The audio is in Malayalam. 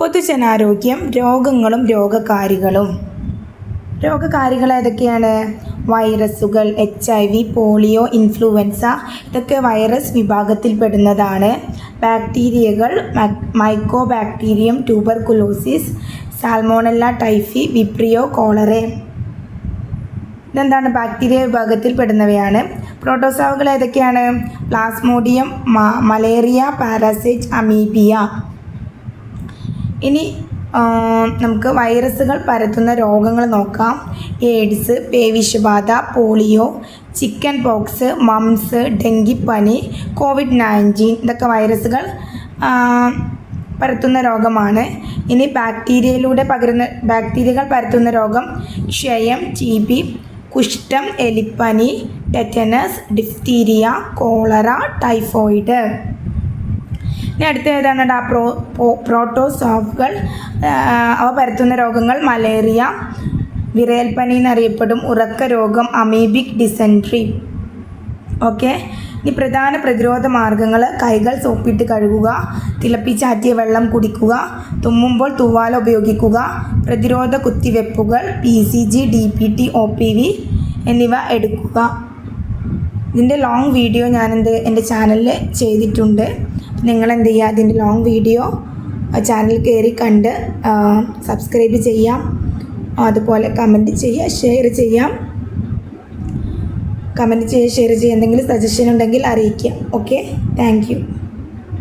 പൊതുജനാരോഗ്യം, രോഗങ്ങളും രോഗകാരികളും. രോഗകാരികൾ ഏതൊക്കെയാണ്? വൈറസുകൾ, HIV, പോളിയോ, ഇൻഫ്ലുവൻസ, ഇതൊക്കെ വൈറസ് വിഭാഗത്തിൽപ്പെടുന്നതാണ്. ബാക്ടീരിയകൾ, mycobacterium tuberculosis, salmonella typhi, vibrio cholerae. ഇതെന്താണ്? ബാക്ടീരിയ വിഭാഗത്തിൽപ്പെടുന്നവയാണ്. പ്രോട്ടോസോവുകൾ ഏതൊക്കെയാണ്? Plasmodium, malaria, parasite, amoeba. ഇനി നമുക്ക് വൈറസുകൾ പരത്തുന്ന രോഗങ്ങൾ നോക്കാം. എയ്ഡ്സ്, പേവിഷബാധ, പോളിയോ, ചിക്കൻ പോക്സ്, മംസ്, ഡെങ്കിപ്പനി, COVID-19 ഇതൊക്കെ വൈറസുകൾ പരത്തുന്ന രോഗമാണ്. ഇനി ബാക്ടീരിയകൾ പരത്തുന്ന രോഗം ക്ഷയം, TB, കുഷ്ഠം, എലിപ്പനി, ടെറ്റനസ്, ഡിഫ്തീരിയ, കോളറ, ടൈഫോയിഡ്. ഇനി അടുത്ത ഏതാണ്? പ്രോട്ടോസോവുകൾ. അവ പരത്തുന്ന രോഗങ്ങൾ മലേറിയ, വിരയൽപ്പനി എന്നറിയപ്പെടും, ഉറക്ക രോഗം, അമീബിക് ഡിസെൻട്രി. ഓക്കെ. ഇനി പ്രധാന പ്രതിരോധ മാർഗങ്ങൾ: കൈകൾ സോപ്പിട്ട് കഴുകുക, തിളപ്പിച്ചാറ്റിയ വെള്ളം കുടിക്കുക, തുമ്മുമ്പോൾ തൂവാല ഉപയോഗിക്കുക, പ്രതിരോധ കുത്തിവെപ്പുകൾ BCG, DPT, OPV എന്നിവ എടുക്കുക. ഇതിൻ്റെ ലോങ് വീഡിയോ ഞാൻ എൻ്റെ ചാനലിൽ ചെയ്തിട്ടുണ്ട്. നിങ്ങളെന്ത് ചെയ്യുക? അതിൻ്റെ ലോങ് വീഡിയോ ചാനൽ കയറി കണ്ട് സബ്സ്ക്രൈബ് ചെയ്യാം. അതുപോലെ കമൻറ്റ് ചെയ്യുക, ഷെയർ ചെയ്യാം. കമൻറ്റ് ചെയ്യുക, ഷെയർ ചെയ്യുക. എന്തെങ്കിലും സജഷൻ ഉണ്ടെങ്കിൽ അറിയിക്കുക. Okay, thank you.